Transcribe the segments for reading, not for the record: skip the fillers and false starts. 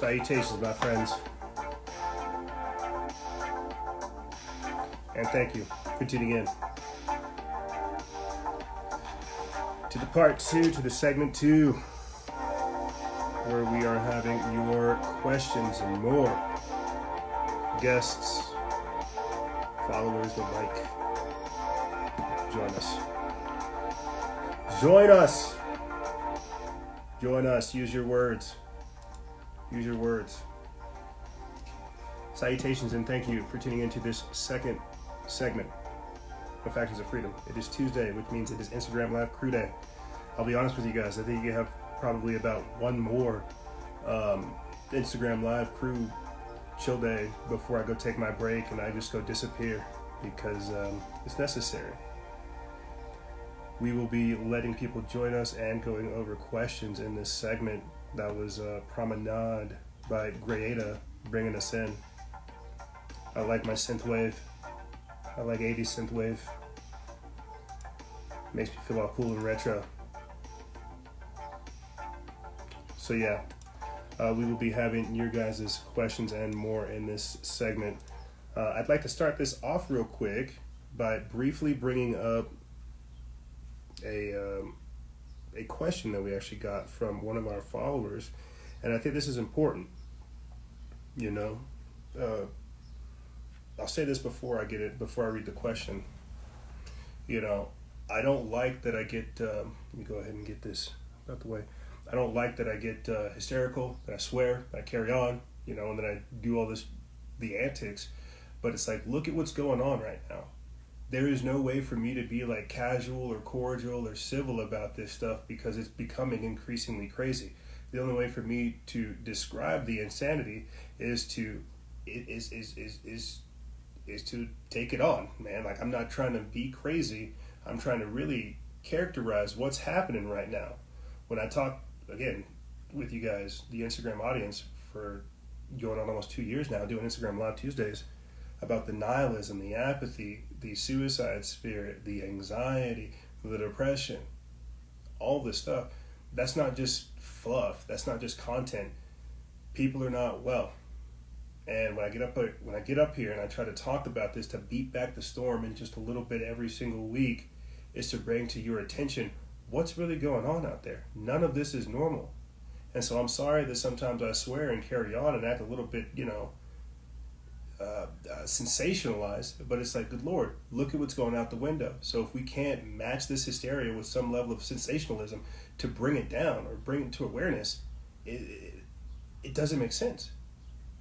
Salutations, my friends. And thank you for tuning in to the part 2, to the segment 2, where we are having your questions and more. Guests, followers would like. Join us. Join us. Join us. Use your words. Use your words. Salutations and thank you for tuning into this second segment of Factions of Freedom. It is Tuesday, which means it is Instagram Live Crew Day. I'll be honest with you guys. I think you have probably about one more Instagram Live Crew chill day before I go take my break and I just go disappear because it's necessary. We will be letting people join us and going over questions in this segment. That was Promenade by Grayada bringing us in. I like my synthwave. I like 80s synthwave. Makes me feel all cool and retro. So yeah, we will be having your guys' questions and more in this segment. I'd like to start this off real quick by briefly bringing up a question that we actually got from one of our followers, and I think this is important. You know, I'll say this before I read the question. You know, I don't like that I get. Let me go ahead and get this out the way. I don't like that I get hysterical, that I swear, that I carry on, you know, and that I do all the antics. But it's like, look at what's going on right now. There is no way for me to be like casual or cordial or civil about this stuff because it's becoming increasingly crazy. The only way for me to describe the insanity is to take it on, man. Like, I'm not trying to be crazy. I'm trying to really characterize what's happening right now. When I talk, again, with you guys, the Instagram audience, for going on almost 2 years now, doing Instagram Live Tuesdays, about the nihilism, the apathy, the suicide spirit, the anxiety, the depression, all this stuff, that's not just fluff. That's not just content. People are not well. And when I get up here and I try to talk about this, to beat back the storm in just a little bit every single week, is to bring to your attention what's really going on out there. None of this is normal. And so I'm sorry that sometimes I swear and carry on and act a little bit, you know, sensationalized, but it's like, good Lord, look at what's going out the window. So if we can't match this hysteria with some level of sensationalism to bring it down or bring it to awareness, it doesn't make sense.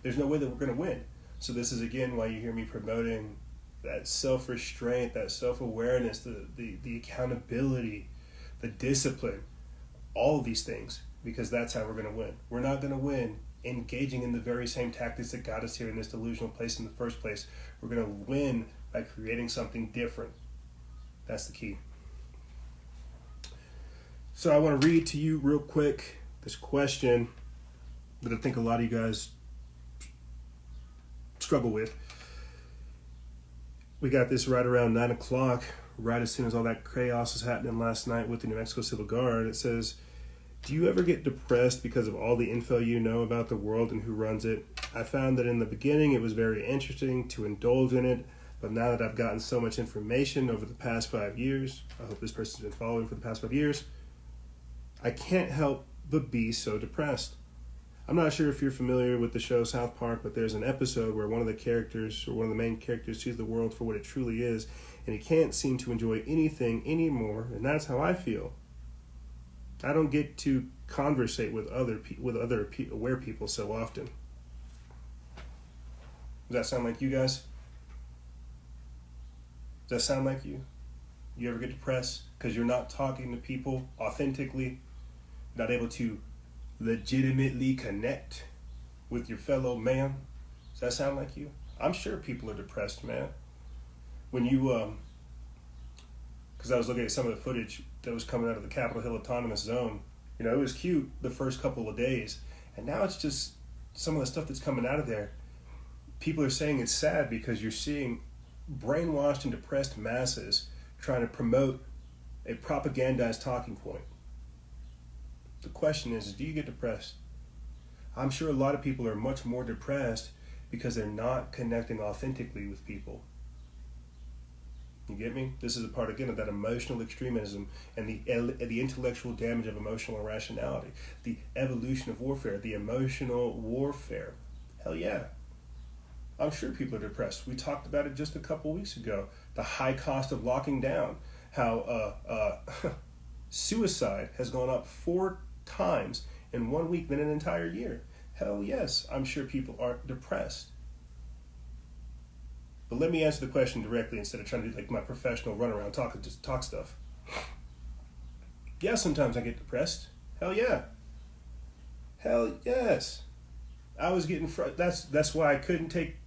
There's no way that we're going to win. So this is, again, why you hear me promoting that self-restraint, that self-awareness, the accountability, the discipline, all of these things, because that's how we're going to win. We're not going to win engaging in the very same tactics that got us here in this delusional place in the first place. We're going to win by creating something different. That's the key. So I want to read to you real quick this question that I think a lot of you guys struggle with. We got this right around 9 o'clock, right as soon as all that chaos was happening last night with the New Mexico Civil Guard. It says, do you ever get depressed because of all the info you know about the world and who runs it? I found that in the beginning it was very interesting to indulge in it, but now that I've gotten so much information over the past 5 years, I hope this person's been following for the past 5 years, I can't help but be so depressed. I'm not sure if you're familiar with the show South Park, but there's an episode where one of the main characters sees the world for what it truly is, and he can't seem to enjoy anything anymore, and that's how I feel. I don't get to conversate with other aware people so often. Does that sound like you guys? Does that sound like you? You ever get depressed because you're not talking to people authentically, not able to legitimately connect with your fellow man? Does that sound like you? I'm sure people are depressed, man. When you, because I was looking at some of the footage that was coming out of the Capitol Hill Autonomous Zone. You know, it was cute the first couple of days, and now it's just some of the stuff that's coming out of there. People are saying it's sad because you're seeing brainwashed and depressed masses trying to promote a propagandized talking point. The question is, do you get depressed? I'm sure a lot of people are much more depressed because they're not connecting authentically with people. You get me? This is a part, again, of that emotional extremism and the intellectual damage of emotional irrationality, the evolution of warfare, the emotional warfare. Hell yeah. I'm sure people are depressed. We talked about it just a couple weeks ago. The high cost of locking down, how suicide has gone up 4 times in 1 week than an entire year. Hell yes, I'm sure people are depressed. But let me answer the question directly instead of trying to do like my professional runaround talk stuff. Yeah, sometimes I get depressed. Hell yeah. Hell yes. I was getting that's why I couldn't take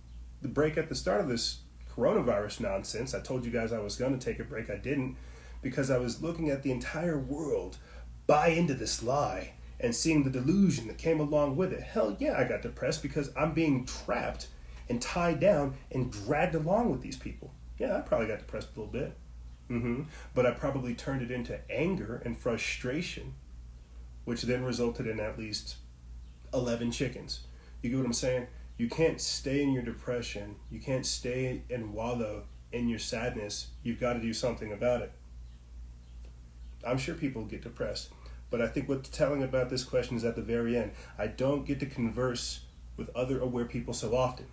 the break at the start of this coronavirus nonsense. I told you guys I was going to take a break. I didn't, because I was looking at the entire world buy into this lie and seeing the delusion that came along with it. Hell yeah, I got depressed because I'm being trapped and tied down and dragged along with these people. Yeah, I probably got depressed a little bit. But I probably turned it into anger and frustration, which then resulted in at least 11 chickens. You get what I'm saying? You can't stay in your depression. You can't stay and wallow in your sadness. You've got to do something about it. I'm sure people get depressed. But I think what's telling about this question is at the very end. I don't get to converse with other aware people so often.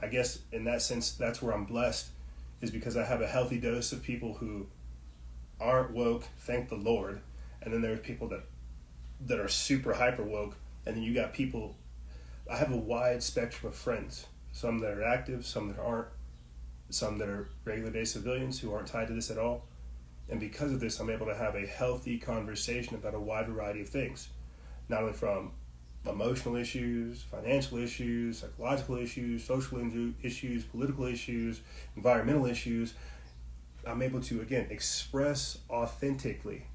I guess in that sense, that's where I'm blessed, is because I have a healthy dose of people who aren't woke, thank the Lord. And then there are people that are super hyper woke. And then you got people, I have a wide spectrum of friends. Some that are active, some that aren't, some that are regular day civilians who aren't tied to this at all. And because of this, I'm able to have a healthy conversation about a wide variety of things, not only from emotional issues, financial issues, psychological issues, social issues, political issues, environmental issues. I'm able to, again, express authentically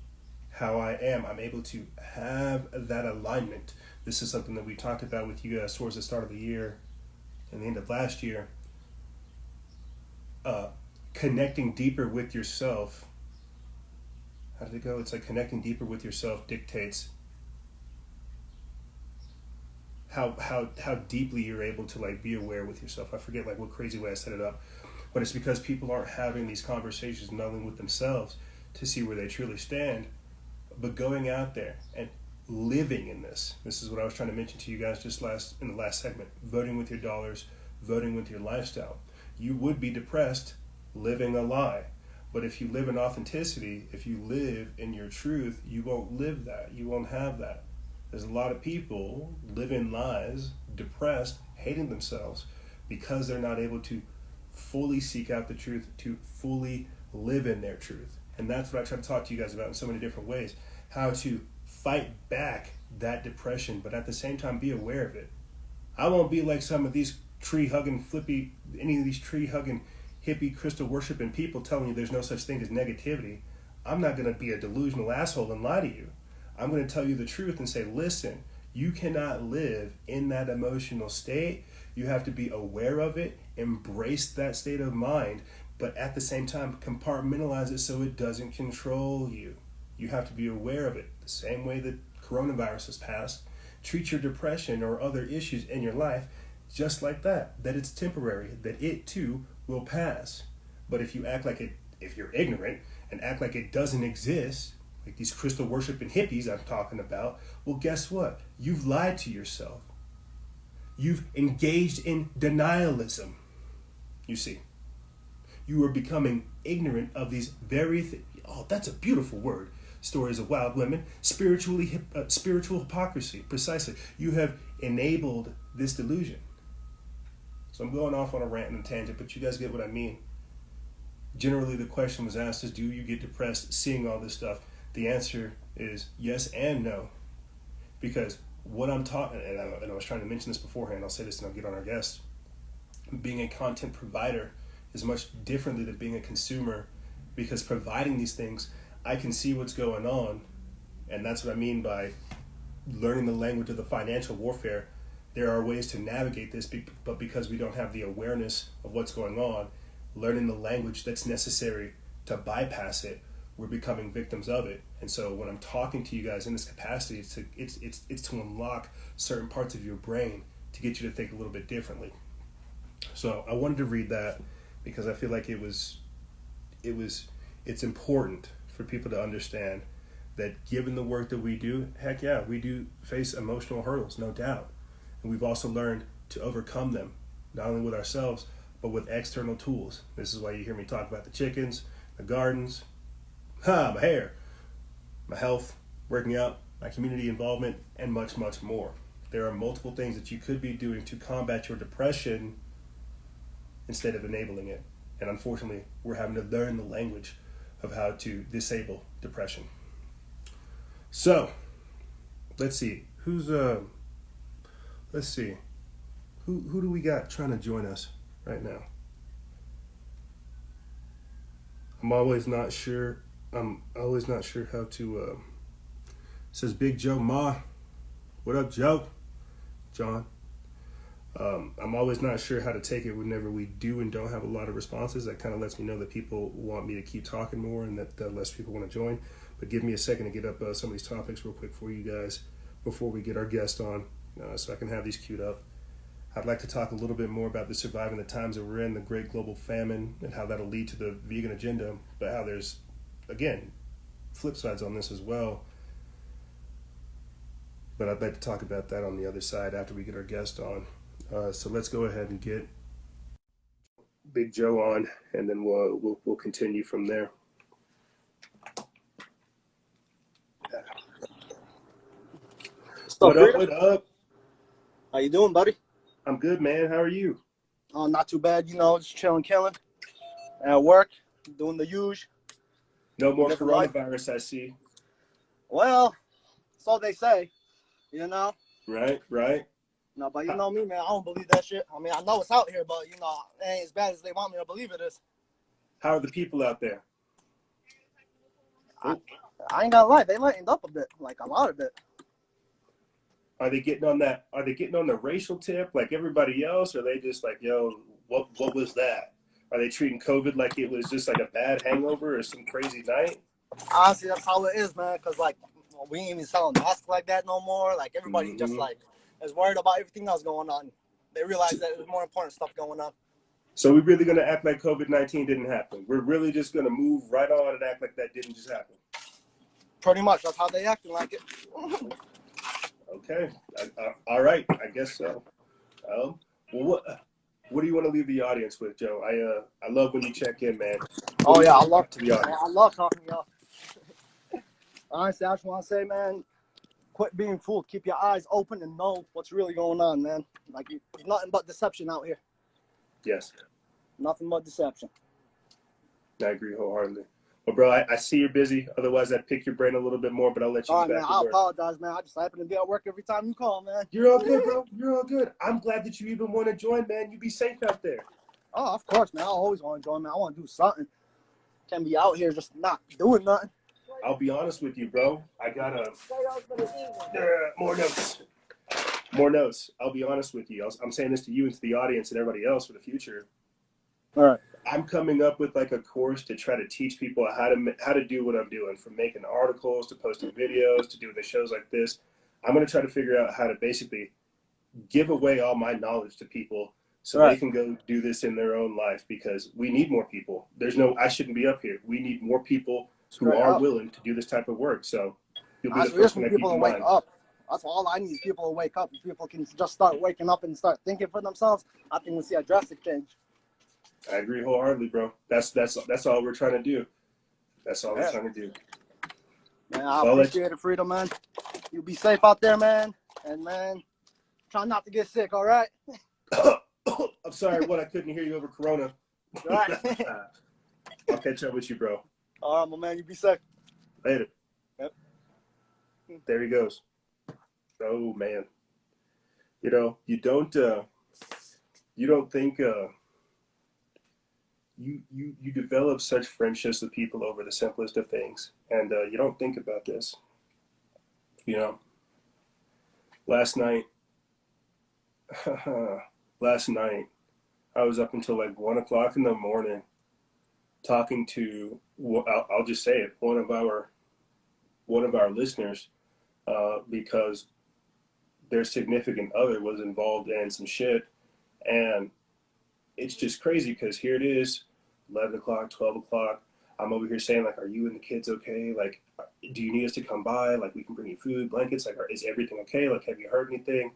how I am. I'm able to have that alignment. This is something that we talked about with you guys towards the start of the year and the end of last year. Connecting deeper with yourself. How did it go? It's like connecting deeper with yourself dictates how deeply you're able to like be aware with yourself. I forget like what crazy way I set it up, but it's because people aren't having these conversations not only with themselves to see where they truly stand, but going out there and living in this. This is what I was trying to mention to you guys just in the last segment. Voting with your dollars, voting with your lifestyle. You would be depressed living a lie. But if you live in authenticity, if you live in your truth, you won't live that. You won't have that. There's a lot of people living lies, depressed, hating themselves because they're not able to fully seek out the truth, to fully live in their truth. And that's what I try to talk to you guys about in so many different ways. How to fight back that depression, but at the same time be aware of it. I won't be like some of these tree-hugging, any of these tree-hugging, hippie, crystal worshiping people telling you there's no such thing as negativity. I'm not going to be a delusional asshole and lie to you. I'm going to tell you the truth and say, listen, you cannot live in that emotional state. You have to be aware of it, embrace that state of mind, but at the same time, compartmentalize it so it doesn't control you. You have to be aware of it. The same way that coronavirus has passed, treat your depression or other issues in your life just like that it's temporary, that it too will pass. But if you act like it, if you're ignorant and act like it doesn't exist, like these crystal worshiping hippies I'm talking about, well, guess what? You've lied to yourself. You've engaged in denialism. You see, you are becoming ignorant of these very things. Oh, that's a beautiful word. Stories of wild women, spiritual hypocrisy. Precisely. You have enabled this delusion. So I'm going off on a rant and a tangent, but you guys get what I mean. Generally, the question was asked is, do you get depressed seeing all this stuff? The answer is yes and no. Because what I'm talking, and I was trying to mention this beforehand, I'll say this and I'll get on our guest. Being a content provider is much differently than being a consumer, because providing these things, I can see what's going on, and that's what I mean by learning the language of the financial warfare. There are ways to navigate this, but because we don't have the awareness of what's going on, learning the language that's necessary to bypass it we're becoming victims of it. And so when I'm talking to you guys in this capacity, it's to unlock certain parts of your brain to get you to think a little bit differently. So I wanted to read that because I feel like it's important for people to understand that given the work that we do, heck yeah, we do face emotional hurdles, no doubt. And we've also learned to overcome them, not only with ourselves, but with external tools. This is why you hear me talk about the chickens, the gardens, my hair, my health, working out, my community involvement, and much, much more. There are multiple things that you could be doing to combat your depression instead of enabling it. And unfortunately, we're having to learn the language of how to disable depression. So, let's see. Who do we got trying to join us right now? I'm always not sure how to says Big Joe Ma. What up, Joe? John. I'm always not sure how to take it whenever we do and don't have a lot of responses. That kind of lets me know that people want me to keep talking more and that less people want to join. But give me a second to get up some of these topics real quick for you guys before we get our guest on, so I can have these queued up. I'd like to talk a little bit more about the surviving the times that we're in, the great global famine, and how that'll lead to the vegan agenda, but how there's, again, flip sides on this as well. But I'd like to talk about that on the other side after we get our guest on. So let's go ahead and get Big Joe on, and then we'll continue from there. What up? What up? How you doing, buddy? I'm good, man. How are you? Not too bad, just chilling, killing. At work, doing the usual. No more coronavirus, I see. Well, that's all they say, Right. No, but you know me, man. I don't believe that shit. I mean, I know it's out here, but it ain't as bad as they want me to believe it is. How are the people out there? I ain't gonna lie, they lightened up a bit, like a lot of it. Are they getting on that? Are they getting on the racial tip like everybody else? Or are they just like, yo, what was that? Are they treating COVID like it was just like a bad hangover or some crazy night? Honestly, that's how it is, man. Cause like we ain't even selling masks like that no more. Like everybody just like is worried about everything else going on. They realize that there's more important stuff going on. So we're really gonna act like COVID-19 didn't happen. We're really just gonna move right on and act like that didn't just happen. Pretty much, that's how they acting like it. Okay, all right, I guess so. Well, what do you want to leave the audience with, Joe? I love when you check in, man. Oh yeah, I love talking to y'all. Honestly, I just want to say, man, quit being fooled. Keep your eyes open and know what's really going on, man. Like, there's nothing but deception out here. Yes. Nothing but deception. I agree wholeheartedly. Well, bro, I see you're busy. Otherwise, I'd pick your brain a little bit more, but I'll let you get back man, to work. I apologize, man. I just happen to be at work every time you call, man. You're all good, bro. You're all good. I'm glad that you even want to join, man. You be safe out there. Oh, of course, man. I always want to join, man. I want to do something. Can't be out here just not doing nothing. I'll be honest with you, bro. I got more notes. More notes. I'll be honest with you. I'm saying this to you and to the audience and everybody else for the future. All right. I'm coming up with like a course to try to teach people how to do what I'm doing, from making articles to posting videos to doing the shows like this. I'm going to try to figure out how to basically give away all my knowledge to people so they can go do this in their own life, because we need more people. I shouldn't be up here. We need more people who are willing to do this type of work. So you'll be the first one I keep in mind. Up. That's all I need is people to wake up. If people can just start waking up and start thinking for themselves, I think we'll see a drastic change. I agree wholeheartedly, bro. That's all we're trying to do. That's all we're trying to do. Man, I appreciate it, Freedom, man. You be safe out there, man. And, man, try not to get sick, all right? I'm sorry, I couldn't hear you over Corona. All right. I'll catch up with you, bro. All right, my man. You be safe. Later. Yep. There he goes. Oh, man. You don't think... You develop such friendships with people over the simplest of things, and you don't think about this. Last night I was up until like 1 o'clock in the morning talking to, I'll just say it, one of our listeners, because their significant other was involved in some shit, and it's just crazy because here it is, 11 o'clock, 12 o'clock. I'm over here saying, like, are you and the kids okay? Like, do you need us to come by? Like, we can bring you food, blankets. Like, is everything okay? Like, have you heard anything?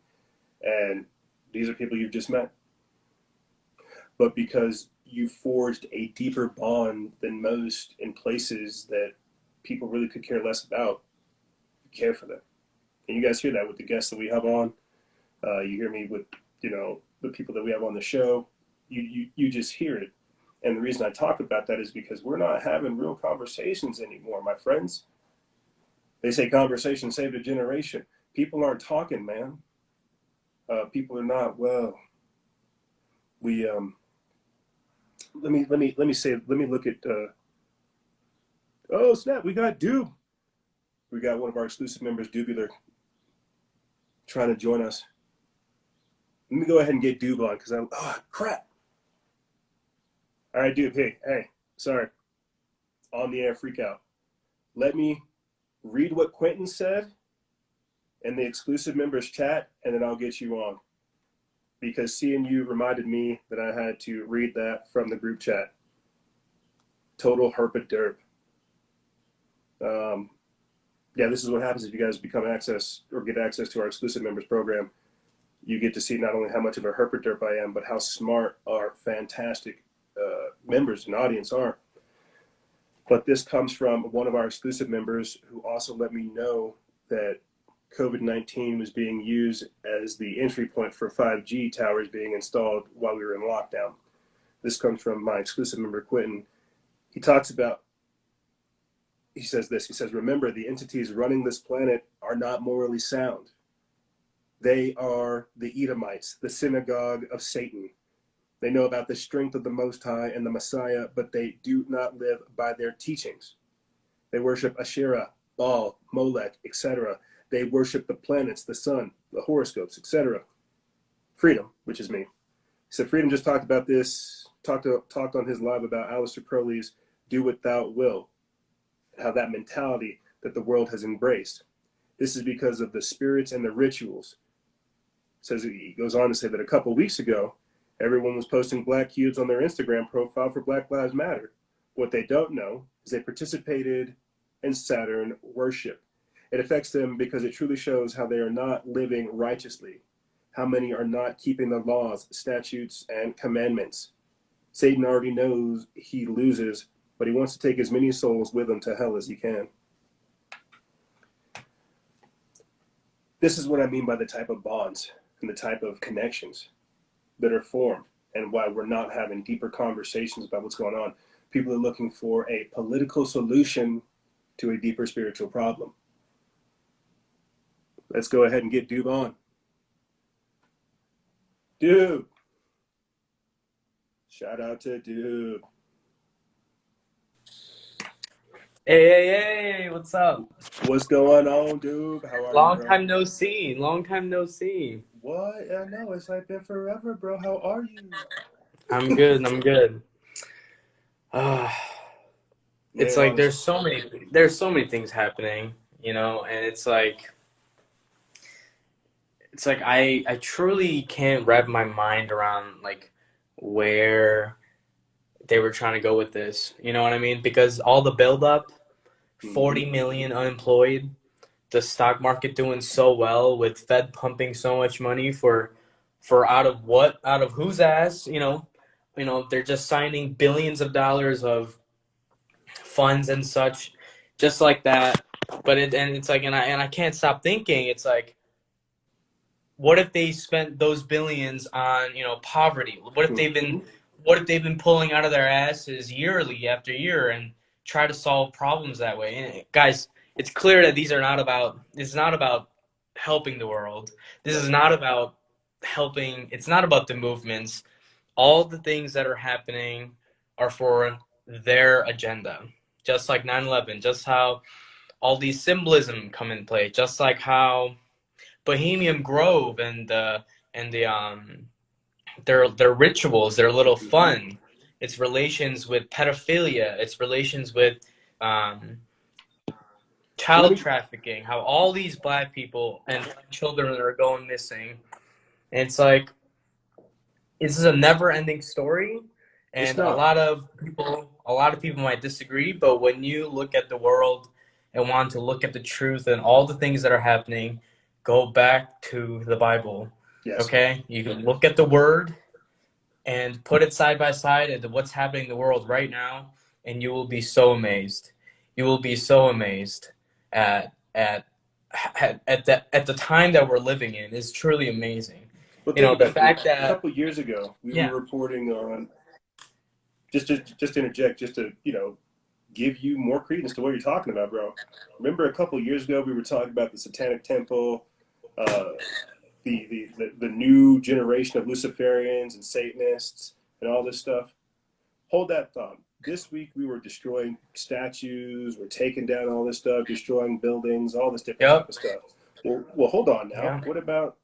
And these are people you've just met. But because you forged a deeper bond than most in places that people really could care less about, you care for them. And you guys hear that with the guests that we have on. You hear me with, the people that we have on the show. You just hear it. And the reason I talk about that is because we're not having real conversations anymore, my friends. They say conversation saved a generation. People aren't talking, man. People are not, well, we, let me look at, oh snap, we got Doob. We got one of our exclusive members, Dubular, trying to join us. Let me go ahead and get Doob on, because crap. All right, Doob, hey, sorry. On the air freak out. Let me read what Quentin said in the exclusive members chat, and then I'll get you on. Because seeing you reminded me that I had to read that from the group chat. Total herpet derp. Yeah, this is what happens if you guys become access or get access to our exclusive members program. You get to see not only how much of a herpet derp I am, but how smart our fantastic members and audience are. But this comes from one of our exclusive members who also let me know that COVID-19 was being used as the entry point for 5G towers being installed while we were in lockdown. This comes from my exclusive member, Quentin. He says this, remember, the entities running this planet are not morally sound. They are the Edomites, the synagogue of Satan. They know about the strength of the Most High and the Messiah, but they do not live by their teachings. They worship Asherah, Baal, Molech, etc. They worship the planets, the sun, the horoscopes, etc. Freedom, which is me. He said, Freedom just talked about this, talked on his live about Aleister Crowley's do what thou will, how that mentality that the world has embraced. This is because of the spirits and the rituals. He goes on to say that a couple weeks ago, everyone was posting black cubes on their Instagram profile for Black Lives Matter. What they don't know is they participated in Saturn worship. It affects them because it truly shows how they are not living righteously, how many are not keeping the laws, statutes, and commandments. Satan already knows he loses, but he wants to take as many souls with him to hell as he can. This is what I mean by the type of bonds and the type of connections that are formed and why we're not having deeper conversations about what's going on. People are looking for a political solution to a deeper spiritual problem. Let's go ahead and get Doob on. Doob. Shout out to Doob. Hey, what's up? What's going on, Doob? How are you, Long bro? time no see. What? I know, it's like been forever, bro. How are you? I'm good. It's like there's so many things happening, and it's like I truly can't wrap my mind around like where they were trying to go with this. You know what I mean? Because all the buildup, 40 million unemployed, the stock market doing so well with Fed pumping so much money for out of whose ass, they're just signing billions of dollars of funds and such, just like that. But it's like, and I can't stop thinking, it's like, what if they spent those billions on, poverty? What if they've been pulling out of their asses yearly after year and try to solve problems that way? And guys, it's clear that it's not about helping the world. This is not about helping. It's not about the movements. All the things that are happening are for their agenda. Just like 9/11, just how all these symbolism come in play, just like how Bohemian Grove and their rituals, their little fun, its relations with pedophilia, its relations with um, child trafficking, how all these black people and children are going missing. And it's like, this is a never-ending story, and a lot of people might disagree, but when you look at the world and want to look at the truth and all the things that are happening, go back to the Bible. Yes. Okay? You can look at the word and put it side by side into what's happening in the world right now, and you will be so amazed. You will be so amazed at the time that we're living in. Is truly amazing. Well, You know, the think about fact it. that A couple years ago, we Yeah. were reporting on, just to interject, just to, give you more credence to what you're talking about, bro. Remember a couple years ago, we were talking about the Satanic Temple, the new generation of Luciferians and Satanists and all this stuff. Hold that thought. This week we were destroying statues, we're taking down all this stuff, destroying buildings, all this different type of stuff. Well, hold on now. Yeah. What about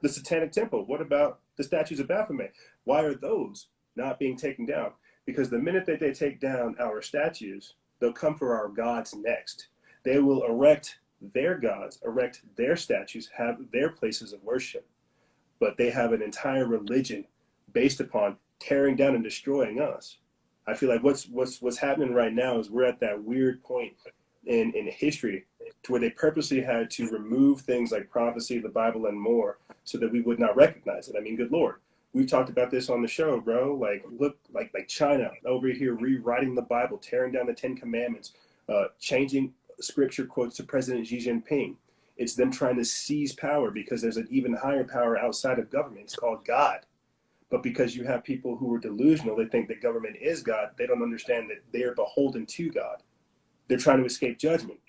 the Satanic Temple? What about the statues of Baphomet? Why are those not being taken down? Because the minute that they take down our statues, they'll come for our gods next. They will erect their gods, erect their statues, have their places of worship. But they have an entire religion based upon tearing down and destroying us. I feel like what's happening right now is we're at that weird point in history to where they purposely had to remove things like prophecy, the Bible, and more so that we would not recognize it. I mean, good Lord. We've talked about this on the show, bro. Like, look, like China over here rewriting the Bible, tearing down the Ten Commandments, changing scripture quotes to President Xi Jinping. It's them trying to seize power because there's an even higher power outside of government. It's called God. But because you have people who are delusional, they think that government is God. They don't understand that they are beholden to God. They're trying to escape judgment.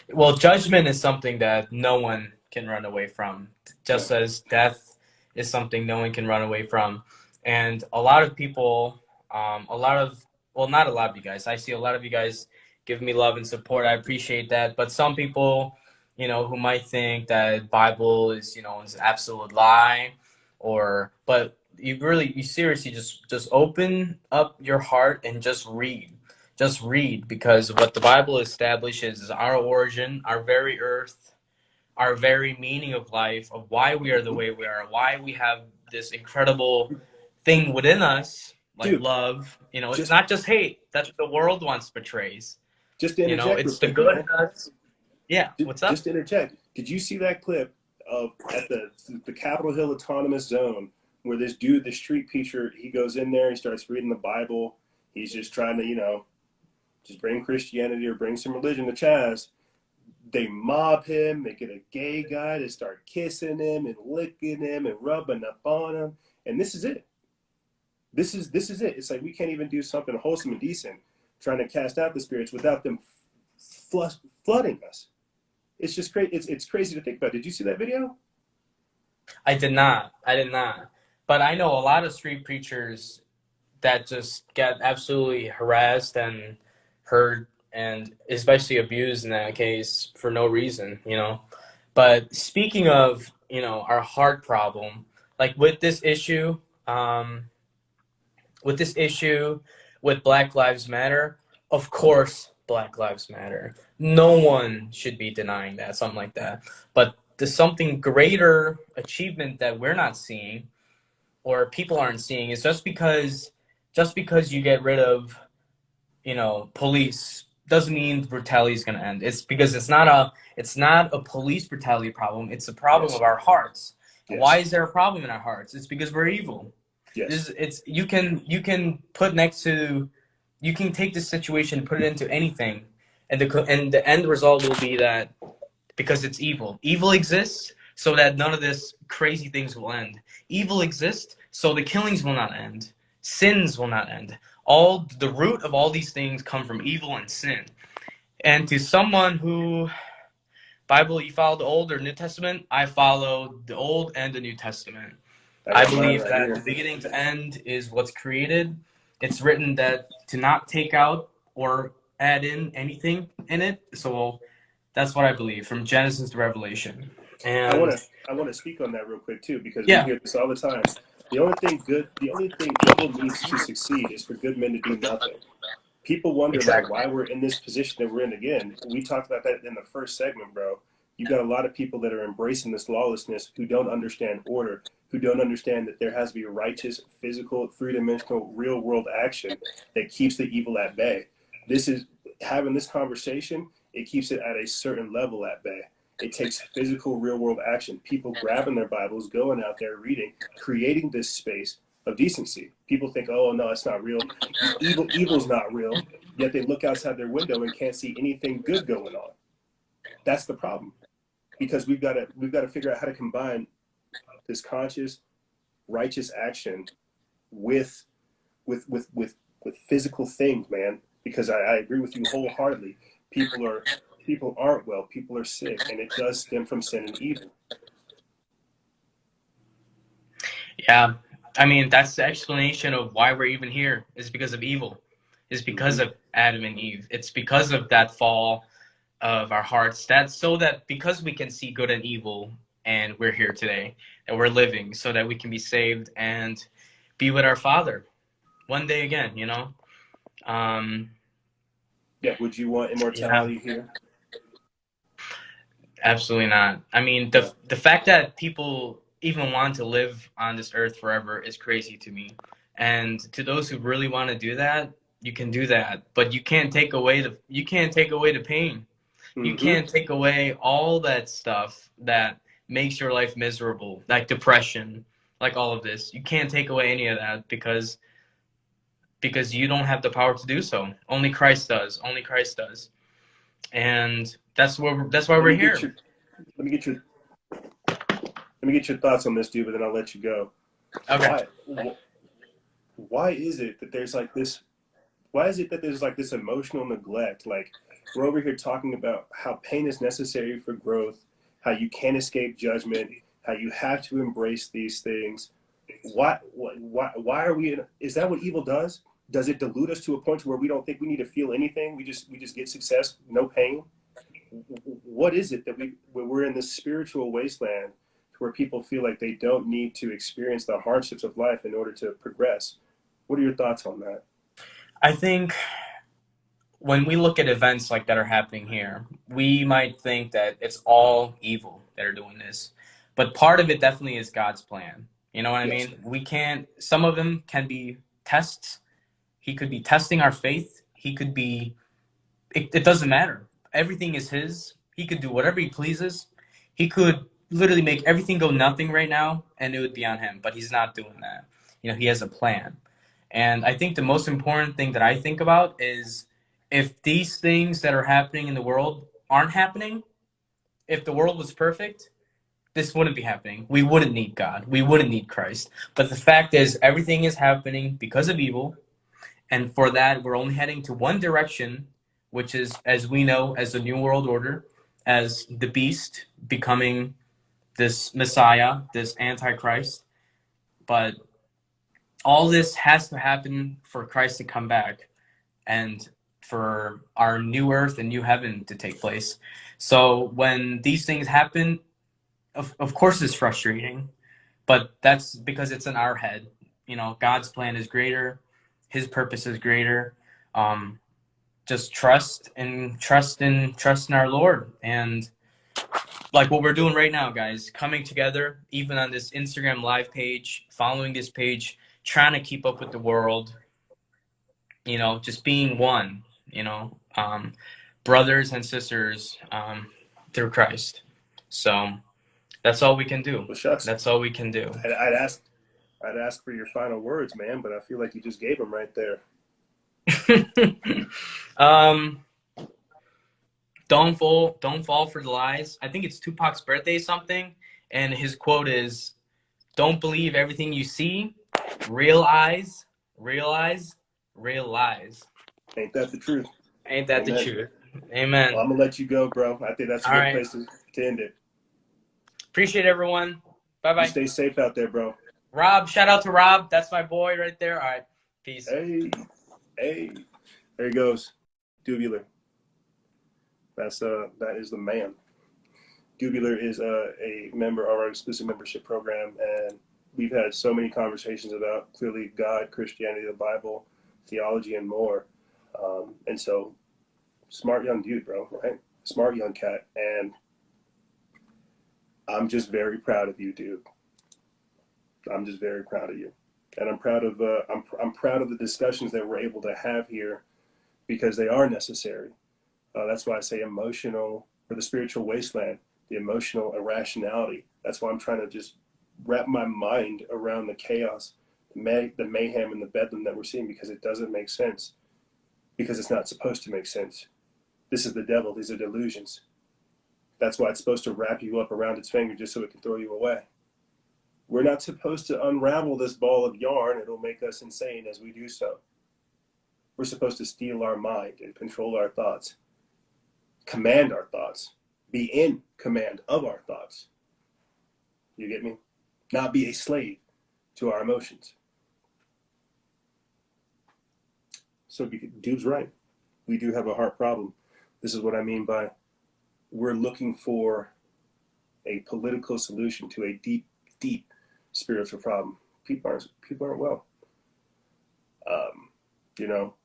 Well, judgment is something that no one can run away from, just as death is something no one can run away from. And a lot of people, not a lot of you guys. I see a lot of you guys give me love and support. I appreciate that. But some people, who might think that Bible is, is an absolute lie, but you seriously just open up your heart and just read. Just read, because what the Bible establishes is our origin, our very earth, our very meaning of life, of why we are the way we are, why we have this incredible thing within us, like love. It's not just hate that the world wants portrays. Just to interject, it's the good in us. Yeah, what's up? Just to interject, did you see that clip of at the Capitol Hill Autonomous Zone where this dude, the street preacher, he goes in there, he starts reading the Bible, he's just trying to, just bring Christianity or bring some religion to CHAZ. They mob him, they get a gay guy to start kissing him and licking him and rubbing up on him. And this is it. This is it. It's like we can't even do something wholesome and decent trying to cast out the spirits without them flooding us. It's just crazy. It's crazy to think about. Did you see that video? I did not. But I know a lot of street preachers that just get absolutely harassed and hurt and especially abused in that case for no reason, But speaking of, our heart problem, like with this issue with Black Lives Matter, of course Black Lives Matter. No one should be denying that, something like that. But there's something greater achievement that we're not seeing or people aren't seeing is just because you get rid of, police doesn't mean brutality is going to end. It's because it's not a police brutality problem. It's a problem of our hearts. Yes. Why is there a problem in our hearts? It's because we're evil. Yes. You can put next to, you can take this situation, put it into anything, and the end result will be that because it's evil. Evil exists so that none of this crazy things will end. Evil exists so the killings will not end. Sins will not end. The root of all these things come from evil and sin. And to someone who, Bible, you follow the Old or New Testament? I follow the Old and the New Testament. I believe that the beginning to end is what's created. It's written that to not take out or add in anything in it. So that's what I believe, from Genesis to Revelation. And I want to speak on that real quick too, because we hear this all the time. The only thing evil needs to succeed is for good men to do nothing. People wonder like Exactly. why we're in this position that we're in again. We talked about that in the first segment, bro. You got a lot of people that are embracing this lawlessness who don't understand order, who don't understand that there has to be a righteous, physical, three-dimensional, real-world action that keeps the evil at bay. This is having this conversation, it keeps it at a certain level at bay. It takes physical, real-world action. People grabbing their Bibles, going out there, reading, creating this space of decency. People think, oh no, it's not real. Evil's not real. Yet they look outside their window and can't see anything good going on. That's the problem, because we've got to figure out how to combine this conscious, righteous action with with physical things, man. Because I agree with you wholeheartedly. People aren't well. People are sick, and it does stem from sin and evil. Yeah, I mean that's the explanation of why we're even here. Is because of evil. It's because of Adam and Eve. It's because of that fall of our hearts. That's so that because we can see good and evil, and we're here today, and we're living, so that we can be saved and be with our Father one day again. You know. Yeah. Would you want Yeah. immortality here? Absolutely not. I mean, Yeah. the fact that people even want to live on this earth forever is crazy to me. And to those who really want to do that, you can do that, but you can't take away the pain. You Mm-hmm. can't take away all that stuff that makes your life miserable, like depression, like all of this. You can't take away any of that because you don't have the power to do so. Only Christ does. Only Christ does. And that's why Let we're me get here. your let me get your let me get your thoughts on this, dude. But then I'll let you go. Okay. Why is it that there's like this? Why is it that there's like this emotional neglect? Like we're over here talking about how pain is necessary for growth, how you can't escape judgment, how you have to embrace these things. Why are we in? Is that what evil does? Does it delude us to a point where we don't think we need to feel anything? We just get success, no pain. What is it that we're in this spiritual wasteland where people feel like they don't need to experience the hardships of life in order to progress? What are your thoughts on that? I think when we look at events like that are happening here, we might think that it's all evil that are doing this. But part of it definitely is God's plan. You know what I Yes. mean? We can't, some of them can be tests. He could be testing our faith. He could be, it doesn't matter. Everything is His. He could do whatever He pleases. He could literally make everything go nothing right now and it would be on Him. But He's not doing that. You know, He has a plan. And I think the most important thing that I think about is if these things that are happening in the world aren't happening, if the world was perfect, this wouldn't be happening. We wouldn't need God. We wouldn't need Christ. But the fact is, everything is happening because of evil. And for that, we're only heading to one direction, which is, as we know, as the New World Order, as the beast becoming this Messiah, this Antichrist. But all this has to happen for Christ to come back and for our new earth and new heaven to take place. So when these things happen, of course it's frustrating, but that's because it's in our head. You know, God's plan is greater, His purpose is greater. Just trust in our Lord, and like what we're doing right now, guys, coming together, even on this Instagram live page, following this page, trying to keep up with the world, you know, just being one, you know, brothers and sisters through Christ. So that's all we can do. Well, shucks. That's all we can do. I'd ask for your final words, man, but I feel like you just gave them right there. um, don't fall for the lies. I think it's Tupac's birthday something, and his quote is, "Don't believe everything you see. Realize, realize, realize." Ain't that the truth? Ain't that the Amen. truth? Amen. Well, I'm gonna let you go, bro. I think that's a All good right. place to end it. Appreciate everyone. Bye You bye. stay safe out there, bro. Rob, shout out to Rob. That's my boy right there. All right. Peace. Hey, there he goes. Dubular. That is the man. Dubular is a member of our exclusive membership program, and we've had so many conversations about clearly God, Christianity, the Bible, theology, and more. And so, smart young dude, bro, right? Smart young cat. And I'm just very proud of you, dude. I'm just very proud of you. And I'm proud of I'm proud of the discussions that we're able to have here, because they are necessary. That's why I say emotional, or the spiritual wasteland, the emotional irrationality. That's why I'm trying to just wrap my mind around the chaos, the mayhem, and the bedlam that we're seeing, because it doesn't make sense, because it's not supposed to make sense. This is the devil. These are delusions. That's why it's supposed to wrap you up around its finger just so it can throw you away. We're not supposed to unravel this ball of yarn. It'll make us insane as we do so. We're supposed to steal our mind and control our thoughts, command our thoughts, be in command of our thoughts. You get me? Not be a slave to our emotions. So dude's right. We do have a heart problem. This is what I mean by we're looking for a political solution to a deep, deep spiritual problem. People aren't well.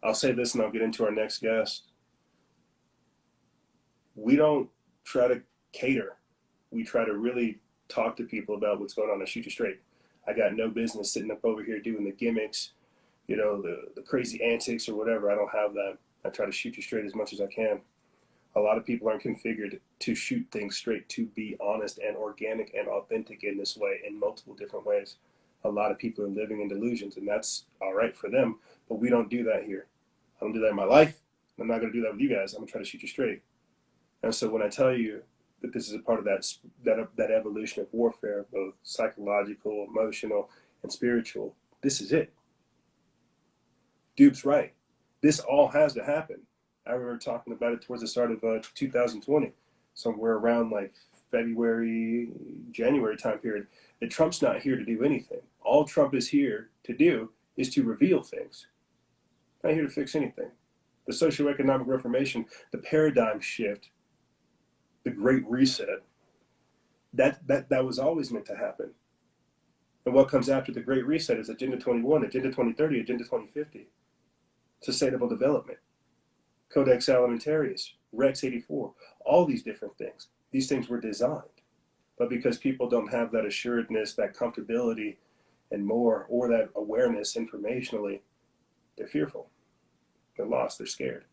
I'll say this and I'll get into our next guest. We don't try to cater. We try to really talk to people about what's going on and shoot you straight. I got no business sitting up over here doing the gimmicks, the crazy antics or whatever. I don't have that. I try to shoot you straight as much as I can. A lot of people aren't configured to shoot things straight, to be honest and organic and authentic in this way, in multiple different ways. A lot of people are living in delusions, and that's all right for them, but we don't do that here. I don't do that in my life. I'm not going to do that with you guys. I'm going to try to shoot you straight. And so when I tell you that this is a part of that evolution of warfare, both psychological, emotional, and spiritual, this is it. Dupe's right. This all has to happen. I remember talking about it towards the start of 2020, somewhere around like February, January time period, that Trump's not here to do anything. All Trump is here to do is to reveal things. Not here to fix anything. The socioeconomic reformation, the paradigm shift, the Great Reset, that was always meant to happen. And what comes after the Great Reset is Agenda 21, Agenda 2030, Agenda 2050, Sustainable Development, Codex Alimentarius, Rex 84, all these different things. These things were designed. But because people don't have that assuredness, that comfortability, and more, or that awareness informationally, they're fearful. They're lost. They're scared.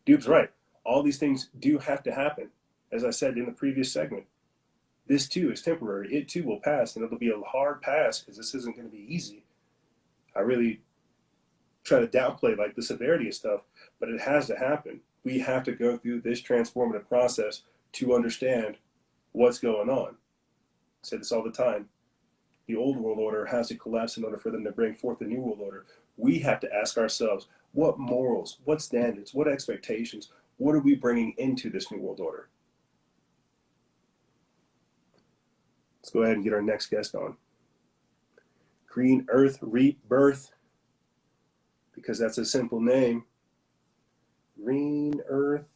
Dude's right. All these things do have to happen. As I said in the previous segment, this too is temporary. It too will pass, and it'll be a hard pass because this isn't going to be easy. I really try to downplay like the severity of stuff, but it has to happen. We have to go through this transformative process to understand what's going on. I say this all the time. The old world order has to collapse in order for them to bring forth the new world order. We have to ask ourselves, what morals, what standards, what expectations, what are we bringing into this new world order? Let's go ahead and get our next guest on. Green Earth Rebirth, because that's a simple name. Green Earth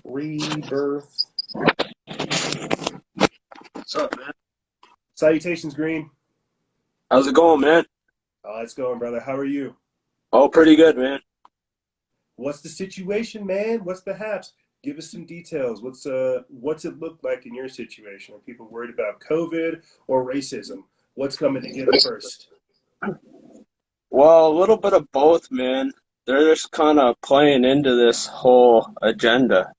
Rebirth. What's up, man? Salutations, Green. How's it going, man? Oh, it's going, brother. How are you? Oh, pretty good, man. What's the situation, man? What's the haps? Give us some details. What's it look like in your situation? Are people worried about COVID or racism? What's coming to get them first? Well, a little bit of both, man. They're just kind of playing into this whole agenda.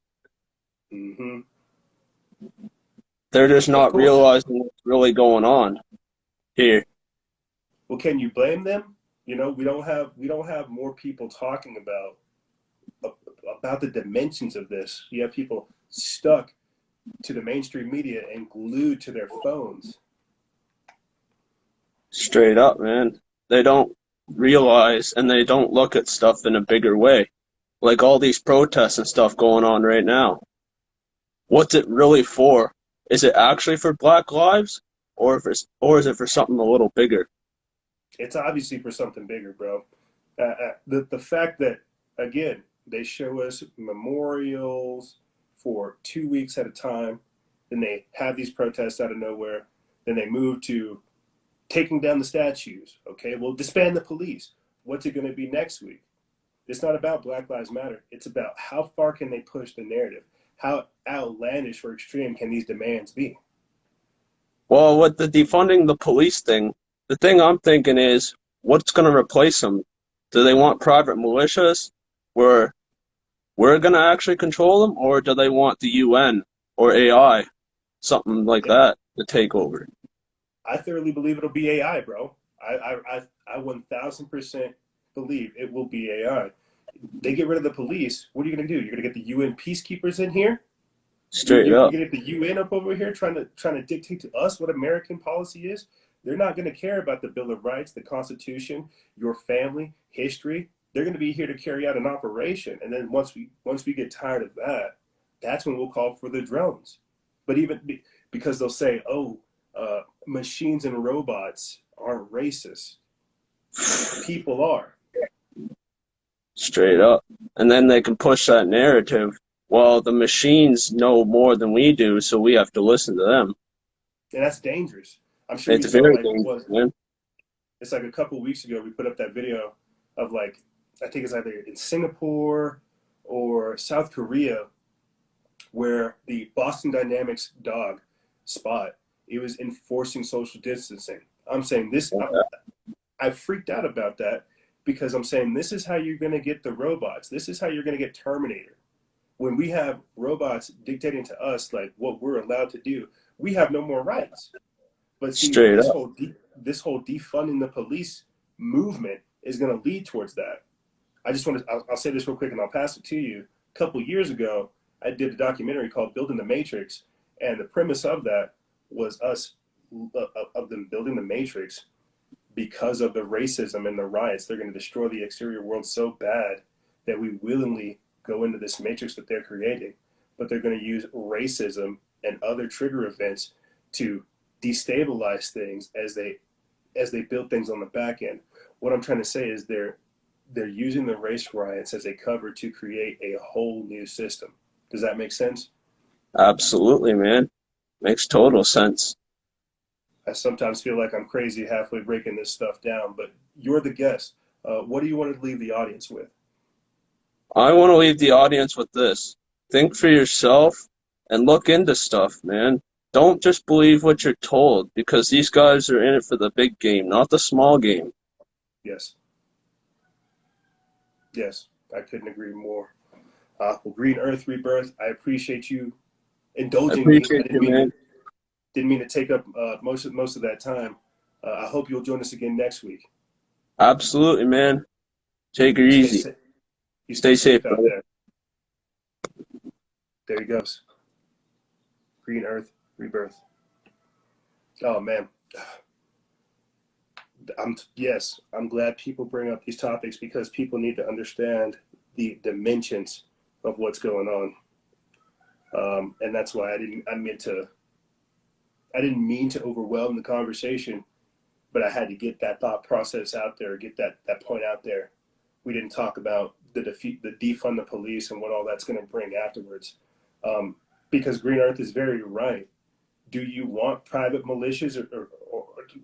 Mm-hmm. They're just not realizing what's really going on here. Well, can you blame them? We don't have more people talking about the dimensions of this. You have people stuck to the mainstream media and glued to their phones. Straight up, man. They don't realize and they don't look at stuff in a bigger way. Like all these protests and stuff going on right now. What's it really for? Is it actually for Black lives, or is it for something a little bigger? It's obviously for something bigger, bro. The fact that, again, they show us memorials for 2 weeks at a time, then they have these protests out of nowhere, then they move to taking down the statues. Okay, well, disband the police. What's it going to be next week? It's not about Black Lives Matter. It's about how far can they push the narrative? How outlandish or extreme can these demands be? Well, with the defunding the police thing, the thing I'm thinking is, what's going to replace them? Do they want private militias where we're going to actually control them, or do they want the UN or AI, something like that, to take over? I thoroughly believe it'll be AI, bro. I 1000% believe it will be AI. They get rid of the police. What are you going to do? You're going to get the UN peacekeepers in here. Straight You're up. going to get the UN up over here trying to dictate to us what American policy is. They're not going to care about the Bill of Rights, the Constitution, your family, history. They're going to be here to carry out an operation. And then once we get tired of that, that's when we'll call for the drones. But even because they'll say, oh, machines and robots aren't racist. People are. Straight up. And then they can push that narrative. Well, the machines know more than we do, so we have to listen to them. And that's dangerous. I'm sure It's you saw, very like, dangerous, man. it's like a couple of weeks ago, we put up that video of, like, I think it's either in Singapore or South Korea, where the Boston Dynamics dog, Spot, it was enforcing social distancing. I'm saying this, I freaked out about that because I'm saying this is how you're going to get the robots. This is how you're going to get Terminator. When we have robots dictating to us like what we're allowed to do, we have no more rights. But see, Straight this up. whole defunding the police movement is going to lead towards that. I just want to, I'll say this real quick and I'll pass it to you. A couple years ago, I did a documentary called Building the Matrix, and the premise of that was us, of them building the Matrix because of the racism and the riots. They're going to destroy the exterior world so bad that we willingly go into this matrix that they're creating, but they're going to use racism and other trigger events to destabilize things as they build things on the back end. What I'm trying to say is they're using the race riots as a cover to create a whole new system. Does that make sense? Absolutely, man. Makes total sense. I sometimes feel like I'm crazy halfway breaking this stuff down, but you're the guest. What do you want to leave the audience with? I want to leave the audience with this. Think for yourself and look into stuff, man. Don't just believe what you're told, because these guys are in it for the big game, not the small game. Yes. Yes, I couldn't agree more. Well, Green Earth Rebirth, I appreciate you I indulging me. appreciate you, man. Didn't mean to take up most of that time. I hope you'll join us again next week. Absolutely, man. Take it You easy. stay, you Stay safe, out brother. there. There he goes. Green Earth Rebirth. Oh man, I'm glad people bring up these topics because people need to understand the dimensions of what's going on, and that's why I didn't mean to overwhelm the conversation, but I had to get that thought process out there, get that point out there. We didn't talk about the defund the police and what all that's going to bring afterwards, because Green Earth is very right. Do you want private militias or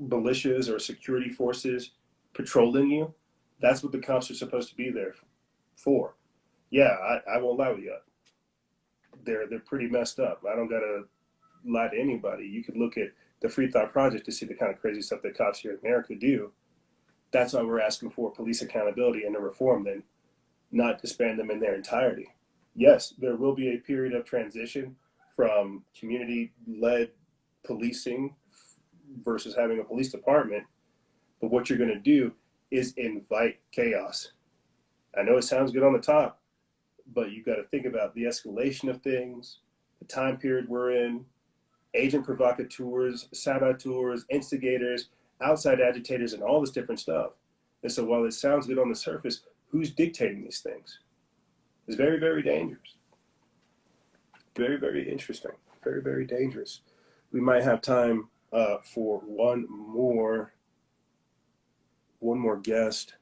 militias or security forces patrolling you? That's what the cops are supposed to be there for. Yeah, I won't lie with you. They're pretty messed up. I don't gotta lie to anybody. You could look at the Free Thought Project to see the kind of crazy stuff that cops here in America do. That's why we're asking for police accountability and to reform them, not disband them in their entirety. Yes, there will be a period of transition from community-led policing versus having a police department, but what you're going to do is invite chaos. I know it sounds good on the top, but you got to think about the escalation of things, the time period we're in, agent provocateurs, saboteurs, instigators, outside agitators, and all this different stuff. And so while it sounds good on the surface, who's dictating these things? It's very, very dangerous. Very, very interesting. Very, very dangerous. We might have time for one more guest.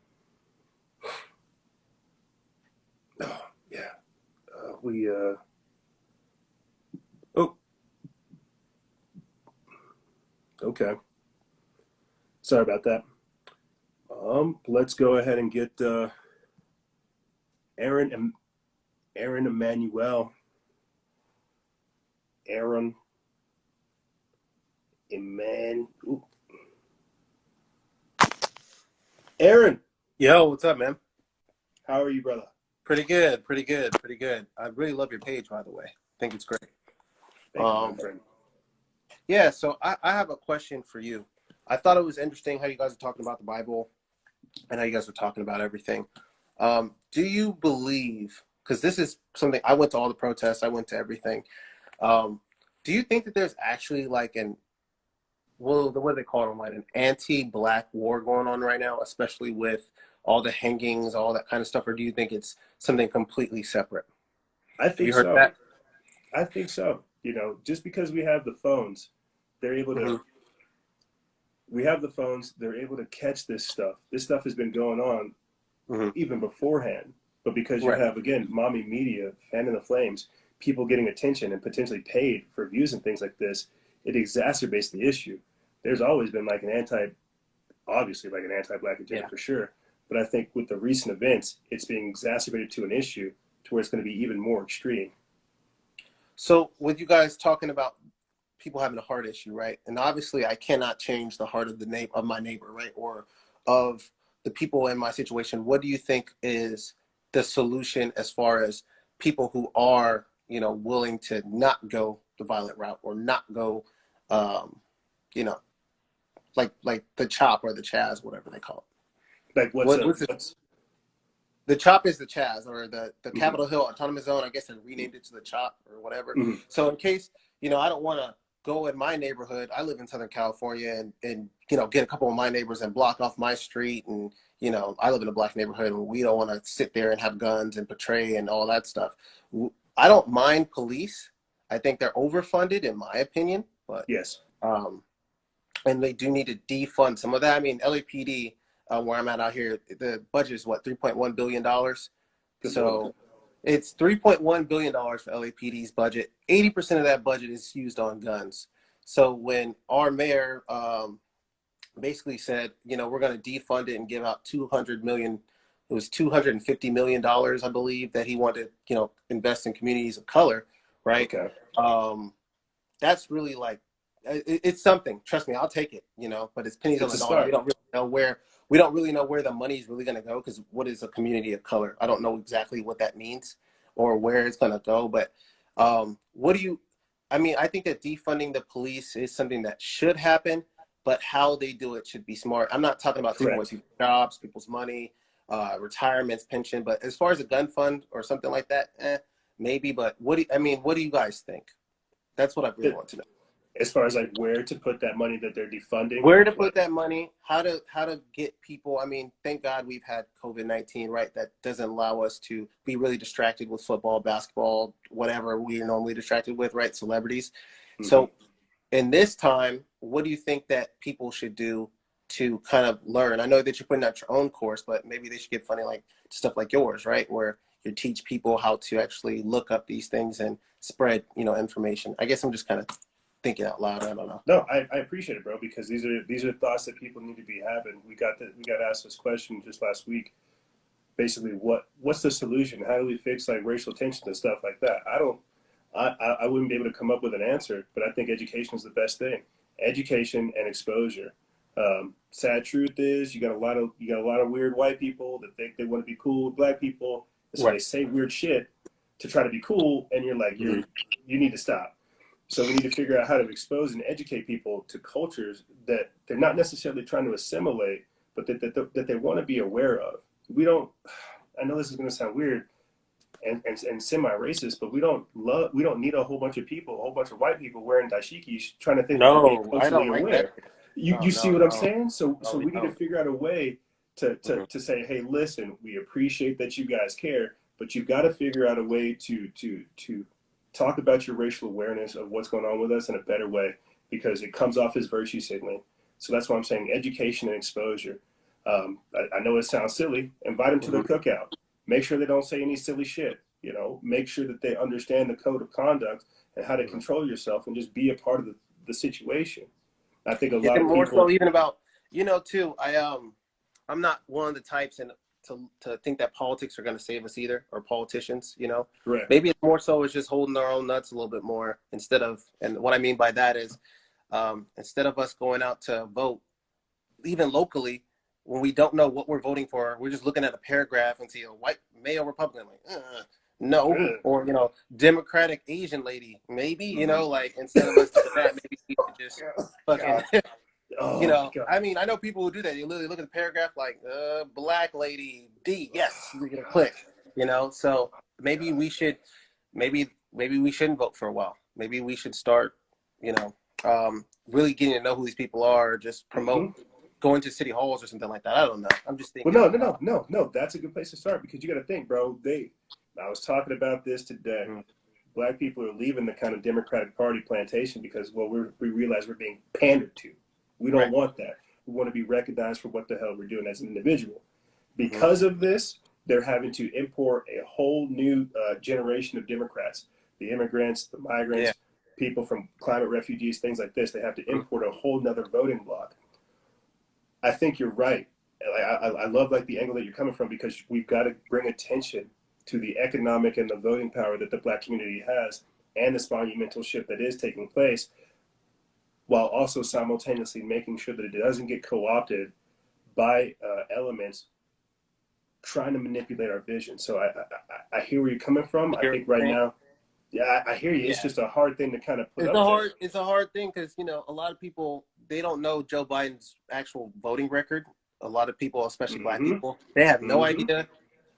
Oh, yeah. Oh, okay. Sorry about that. Let's go ahead and get Aaron Emmanuel. Aaron Emmanuel. Aaron. Yo, what's up, man? How are you, brother? Pretty good, pretty good, pretty good. I really love your page, by the way. I think it's great. Thank you, my friend. Yeah, so I have a question for you. I thought it was interesting how you guys are talking about the Bible and how you guys are talking about everything. Do you believe, because this is something, I went to all the protests, I went to everything. Do you think that there's actually like what do they call it online, an anti-Black war going on right now, especially with all the hangings, all that kind of stuff, or do you think it's something completely separate? I think Have you heard so. that? I think so. You know, just because we have the phones, they're able to. Mm-hmm. We have the phones. They're able to catch this stuff. This stuff has been going on even beforehand. But because you have, again, mommy media fanning the flames, people getting attention and potentially paid for views and things like this, it exacerbates the issue. There's always been like an anti-Black agenda for sure. But I think with the recent events, it's being exacerbated to an issue to where it's going to be even more extreme. So with you guys talking about people having a heart issue, right? And obviously I cannot change the heart of my neighbor, right? Or of the people in my situation. What do you think is the solution as far as people who are, willing to not go the violent route or not go, like the CHOP or the CHAZ, whatever they call it? Like what's the CHOP is the CHAZ, or the Capitol Hill Autonomous Zone. I guess they renamed it to the CHOP or whatever. So in case, I don't want to go in my neighborhood. I live in Southern California and get a couple of my neighbors and block off my street. And, I live in a Black neighborhood and we don't want to sit there and have guns and portray and all that stuff. I don't mind police. I think they're overfunded in my opinion, but yes. And they do need to defund some of that. I mean, LAPD, where I'm at out here, the budget is what, $3.1 billion? So it's $3.1 billion for LAPD's budget. 80% of that budget is used on guns. So when our mayor basically said, we're going to defund it and give out $200 million, it was $250 million, I believe, that he wanted to, invest in communities of color, right? Okay. That's really like, it's something. Trust me, I'll take it, but it's pennies on the dollar. We don't really know where the money is really going to go, because what is a community of color? I don't know exactly what that means or where it's going to go. But I think that defunding the police is something that should happen, but how they do it should be smart. I'm not talking about taking away people's jobs, people's money, retirements, pension. But as far as a gun fund or something like that, maybe. But what do you guys think? That's what I really want to know. As far as like where to put that money that they're defunding, where to put that money, how to get people. I mean, thank God we've had COVID-19, right? That doesn't allow us to be really distracted with football, basketball, whatever we are normally distracted with, right? Celebrities. So in this time, what do you think that people should do to kind of learn? I know that you're putting out your own course, but maybe they should get funding like stuff like yours, right? Where you teach people how to actually look up these things and spread, information. I guess I'm just kind of thinking out loud. I don't know. No, I appreciate it, bro, because these are thoughts that people need to be having. We got asked this question just last week. Basically, what's the solution? How do we fix like racial tension and stuff like that? I wouldn't be able to come up with an answer, but I think education is the best thing. Education and exposure. Sad truth is, you got a lot of weird white people that think they want to be cool with Black people, and so they say weird shit to try to be cool, and you're like, you need to stop. So we need to figure out how to expose and educate people to cultures that they're not necessarily trying to assimilate, but that they want to be aware of. I know this is going to sound weird and semi-racist, but we don't need a whole bunch of white people wearing dashikis trying to think they're being culturally aware. You see what I'm saying? So we need to figure out a way to say, hey, listen, we appreciate that you guys care, but you've got to figure out a way to talk about your racial awareness of what's going on with us in a better way, because it comes off as virtue signaling. So that's why I'm saying education and exposure. I know it sounds silly. Invite them to the cookout. Make sure they don't say any silly shit. Make sure that they understand the code of conduct and how to control yourself and just be a part of the situation. I think a lot of people. More so even about You know, too, I'm not one of the types and to think that politics are going to save us either, or politicians, you know. Correct. Maybe it's more so is just holding our own nuts a little bit more instead of, and what I mean by that is, instead of us going out to vote, even locally, when we don't know what we're voting for, we're just looking at a paragraph and see a white male Republican, like, no, or, you know, Democratic Asian lady, maybe, you know, like, instead of us doing that, maybe we should just fucking, you know, I mean, I know people who do that. You literally look at the paragraph like, black lady, D, yes, you're gonna click, you know. So maybe we should, maybe we shouldn't vote for a while. Maybe we should start, you know, really getting to know who these people are. Just promote going to city halls or something like that. I don't know. I'm just thinking. Well, no. That's a good place to start, because you got to think, bro. I was talking about this today. Black people are leaving the kind of Democratic Party plantation because, well, we realize we're being pandered to. We don't want that. We want to be recognized for what the hell we're doing as an individual. Because of this, they're having to import a whole new generation of Democrats. The immigrants, the migrants, people from climate refugees, things like this. They have to import a whole nother voting bloc. I think you're right. I love like the angle that you're coming from, because we've got to bring attention to the economic and the voting power that the black community has, and this monumental shift that is taking place, while also simultaneously making sure that it doesn't get co-opted by elements trying to manipulate our vision. So I hear where you're coming from. I think right now, I hear you. It's just a hard thing to kind of put up. It's a hard thing because, you know, a lot of people, they don't know Joe Biden's actual voting record. A lot of people, especially black people, they have no idea.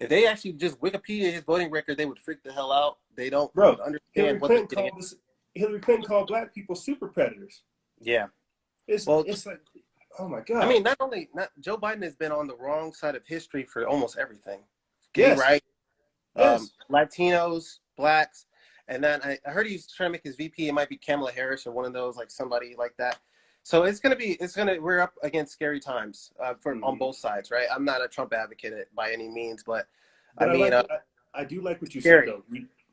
If they actually just Wikipedia his voting record, they would freak the hell out. They don't understand what they're getting. Hillary Clinton called black people super predators. Yeah. It's like, oh my God. I mean, not Joe Biden has been on the wrong side of history for almost everything. Gay rights, Latinos, blacks. And then I heard he's trying to make his VP. It might be Kamala Harris or one of those, like somebody like that. So we're up against scary times on both sides, right? I'm not a Trump advocate by any means, but I mean, I do like what you said though.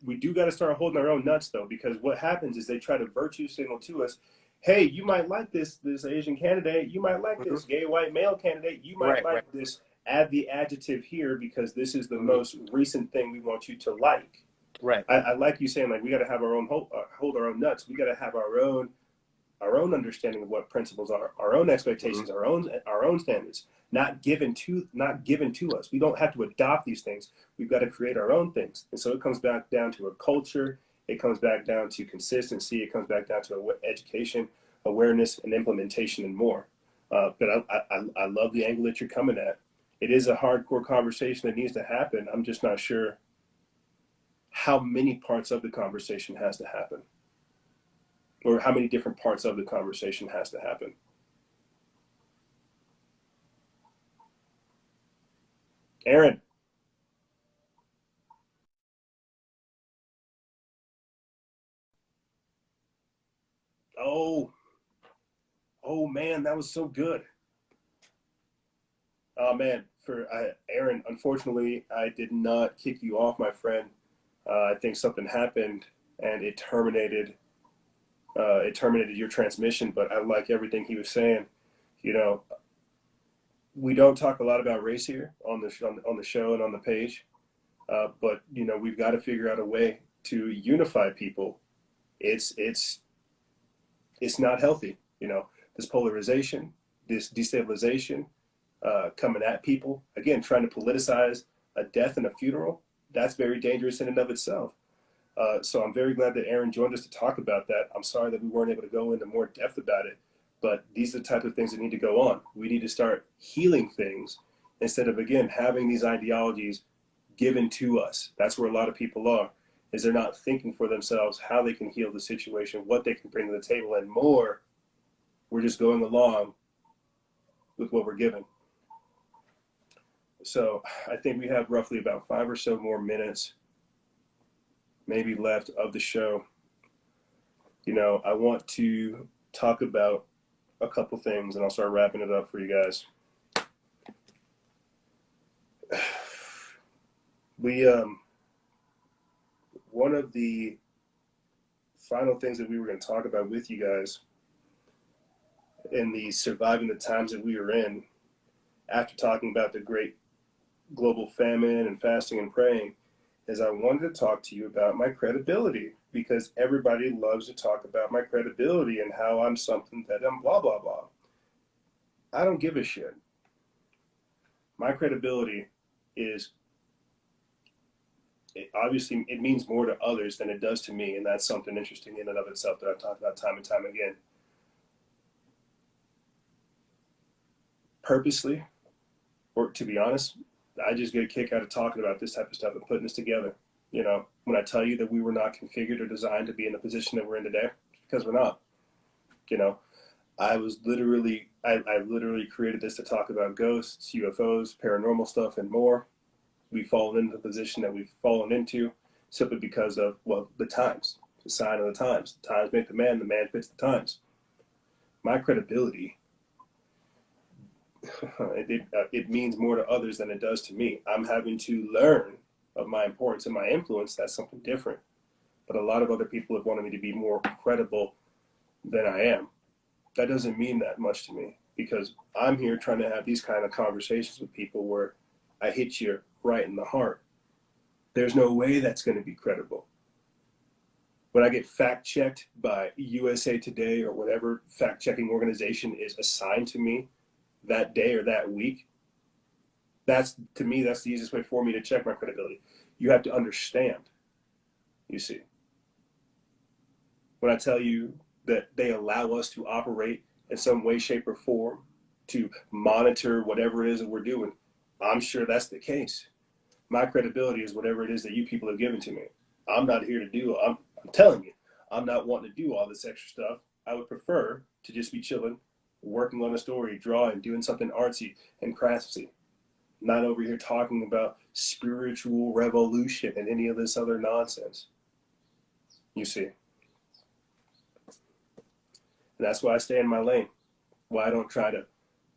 We do got to start holding our own nuts though, because what happens is they try to virtue signal to us, hey, you might like this Asian candidate, you might like this gay white male candidate, you might like this. Add the adjective here because this is the most recent thing we want you to like. Right. I like you saying, like, we got to have our own hold our own nuts. We got to have our own understanding of what principles are, our own expectations, our own standards, not given to us. We don't have to adopt these things. We've got to create our own things. And so it comes back down to a culture. It comes back down to consistency. It comes back down to education, awareness, and implementation, and more. But I love the angle that you're coming at. It is a hardcore conversation that needs to happen. I'm just not sure how many parts of the conversation has to happen, or how many different parts of the conversation has to happen. Aaron. Oh man, that was so good. Oh man, Aaron, unfortunately, I did not kick you off, my friend. I think something happened and it terminated your transmission, but I like everything he was saying. You know, we don't talk a lot about race here on the show and on the page, but you know, we've got to figure out a way to unify people. It's not healthy. You know, this polarization, this destabilization, coming at people again, trying to politicize a death and a funeral. That's very dangerous in and of itself. So I'm very glad that Aaron joined us to talk about that. I'm sorry that we weren't able to go into more depth about it, but these are the type of things that need to go on. We need to start healing things instead of, again, having these ideologies given to us. That's where a lot of people are, is they're not thinking for themselves how they can heal the situation, what they can bring to the table, and more. We're just going along with what we're given. So I think we have roughly about 5 or so more minutes maybe left of the show. You know, I want to talk about a couple things and I'll start wrapping it up for you guys. One of the final things that we were going to talk about with you guys in the surviving the times that we are in, after talking about the great global famine and fasting and praying, is I wanted to talk to you about my credibility, because everybody loves to talk about my credibility and how I'm something that I'm blah, blah, blah. I don't give a shit. My credibility is, obviously, it means more to others than it does to me, and that's something interesting in and of itself that I've talked about time and time again. Purposely, or to be honest, I just get a kick out of talking about this type of stuff and putting this together. You know, when I tell you that we were not configured or designed to be in the position that we're in today, because we're not. You know, I literally created this to talk about ghosts, UFOs, paranormal stuff, and more. We've fallen into the position that we've fallen into simply because of, well, the times, the sign of the times. The times make the man fits the times. My credibility, it means more to others than it does to me. I'm having to learn of my importance and my influence. That's something different. But a lot of other people have wanted me to be more credible than I am. That doesn't mean that much to me, because I'm here trying to have these kind of conversations with people where I hit you right in the heart. There's no way that's going to be credible. When I get fact checked by USA Today or whatever fact checking organization is assigned to me that day or that week, to me, that's the easiest way for me to check my credibility. You have to understand, you see. When I tell you that they allow us to operate in some way, shape, or form to monitor whatever it is that we're doing, I'm sure that's the case. My credibility is whatever it is that you people have given to me. I'm not here to do, I'm telling you, I'm not wanting to do all this extra stuff. I would prefer to just be chilling, working on a story, drawing, doing something artsy and craftsy. Not over here talking about spiritual revolution and any of this other nonsense. You see. And that's why I stay in my lane. Why I don't try to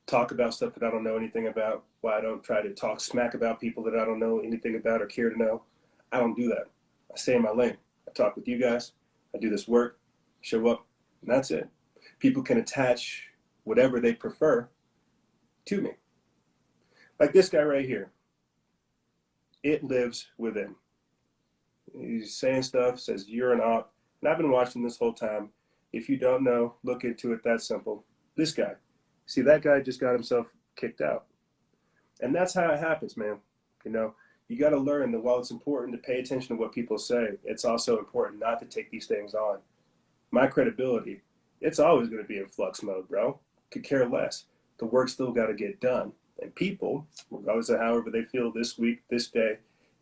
talk about stuff that I don't know anything about. Why I don't try to talk smack about people that I don't know anything about or care to know. I don't do that. I stay in my lane. I talk with you guys. I do this work, show up, and that's it. People can attach whatever they prefer to me. Like this guy right here. It lives within. He's saying stuff, says you're an op. And I've been watching this whole time. If you don't know, look into it. That's simple. This guy. See, that guy just got himself kicked out. And that's how it happens, man. You know, you got to learn that while it's important to pay attention to what people say, it's also important not to take these things on. My credibility, it's always going to be in flux mode, bro. Could care less. The work's still got to get done. And people, regardless of however they feel this week, this day,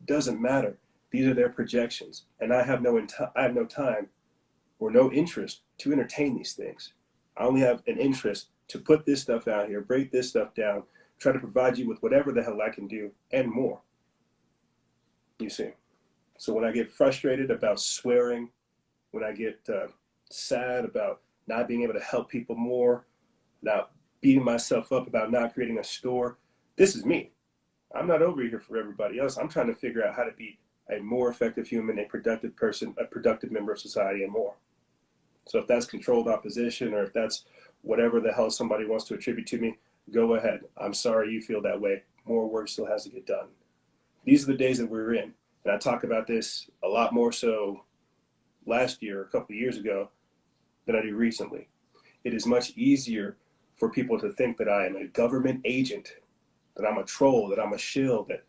doesn't matter. These are their projections. And I have no time or no interest to entertain these things. I only have an interest to put this stuff out here, break this stuff down, try to provide you with whatever the hell I can do and more. You see. So when I get frustrated about swearing, when I get sad about not being able to help people more, not beating myself up about not creating a store, this is me. I'm not over here for everybody else. I'm trying to figure out how to be a more effective human, a productive person, a productive member of society, and more. So if that's controlled opposition, or if that's whatever the hell somebody wants to attribute to me, go ahead. I'm sorry you feel that way. More work still has to get done. These are the days that we're in. And I talk about this a lot more so last year, a couple of years ago, than I do recently. It is much easier for people to think that I am a government agent, that I'm a troll, that I'm a shill, that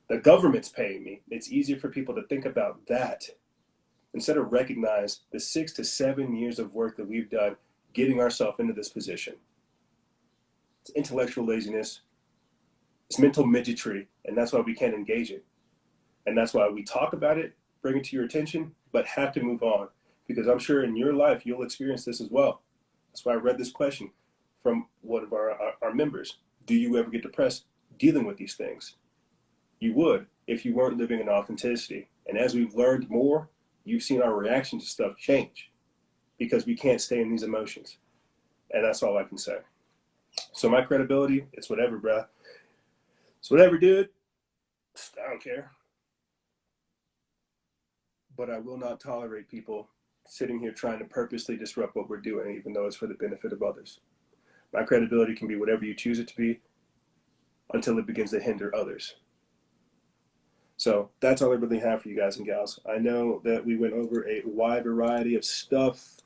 the government's paying me. It's easier for people to think about that instead of recognize the 6 to 7 years of work that we've done getting ourselves into this position. It's intellectual laziness. It's mental midgetry, and that's why we can't engage it. And that's why we talk about it, bring it to your attention, but have to move on. Because I'm sure in your life, you'll experience this as well. That's why I read this question from one of our members. Do you ever get depressed dealing with these things? You would if you weren't living in authenticity. And as we've learned more, you've seen our reaction to stuff change because we can't stay in these emotions. And that's all I can say. So my credibility, it's whatever, bruh. It's whatever, dude. I don't care. But I will not tolerate people sitting here trying to purposely disrupt what we're doing, even though it's for the benefit of others. My credibility can be whatever you choose it to be until it begins to hinder others. So that's all I really have for you guys and gals. I know that we went over a wide variety of stuff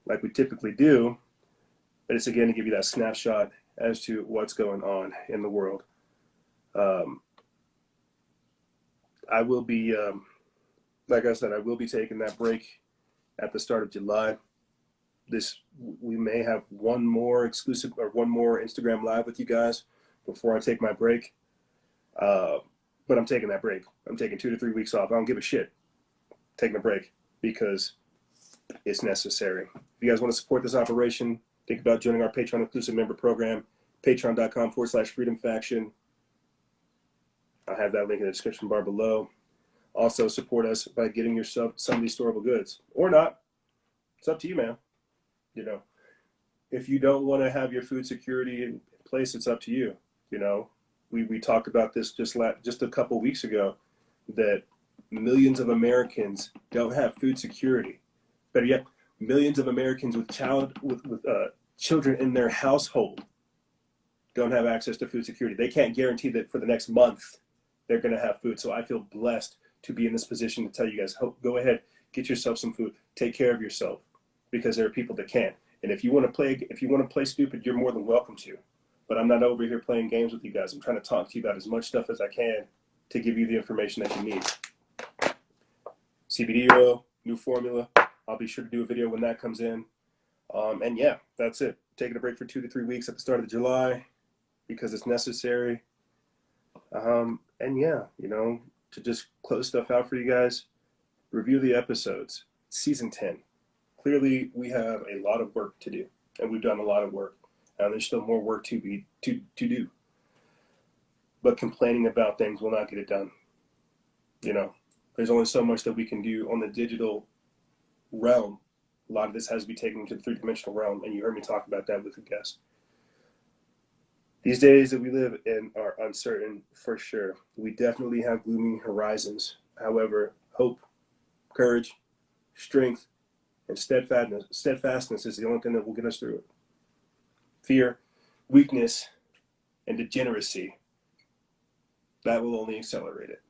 like we typically do, but it's again to give you that snapshot as to what's going on in the world. I will be, like I said, I will be taking that break at the start of July. We may have one more exclusive or one more Instagram live with you guys before I take my break. But I'm taking that break. I'm taking 2 to 3 weeks off. I don't give a shit. Taking a break because it's necessary. If you guys want to support this operation, think about joining our Patreon inclusive member program, patreon.com/Freedom Faction. I'll have that link in the description bar below. Also support us by getting yourself some of these storable goods or not. It's up to you, man. You know, if you don't want to have your food security in place, it's up to you. You know, we talked about this just a couple weeks ago, that millions of Americans don't have food security. Better yet, millions of Americans with children in their household don't have access to food security. They can't guarantee that for the next month they're going to have food. So I feel blessed to be in this position to tell you guys, go ahead, get yourself some food, take care of yourself, because there are people that can't. And if you want to play stupid, you're more than welcome to. But I'm not over here playing games with you guys. I'm trying to talk to you about as much stuff as I can to give you the information that you need. CBD oil, new formula. I'll be sure to do a video when that comes in. And yeah, that's it. Taking a break for 2 to 3 weeks at the start of July because it's necessary. And yeah, you know, to just close stuff out for you guys, review the episodes. Season 10. Clearly, we have a lot of work to do, and we've done a lot of work. And there's still more work to do. But complaining about things will not get it done. You know, there's only so much that we can do on the digital realm. A lot of this has to be taken to the three-dimensional realm, and you heard me talk about that with a guest. These days that we live in are uncertain for sure. We definitely have gloomy horizons. However, hope, courage, strength, and steadfastness is the only thing that will get us through it. Fear, weakness, and degeneracy, that will only accelerate it.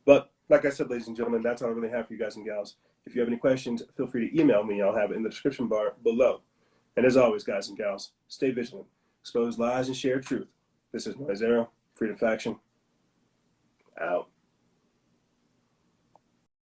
But like I said, ladies and gentlemen, that's all I really have for you guys and gals. If you have any questions, feel free to email me. I'll have it in the description bar below. And as always, guys and gals, stay vigilant, expose lies, and share truth. This is Noisero, Freedom Faction, out.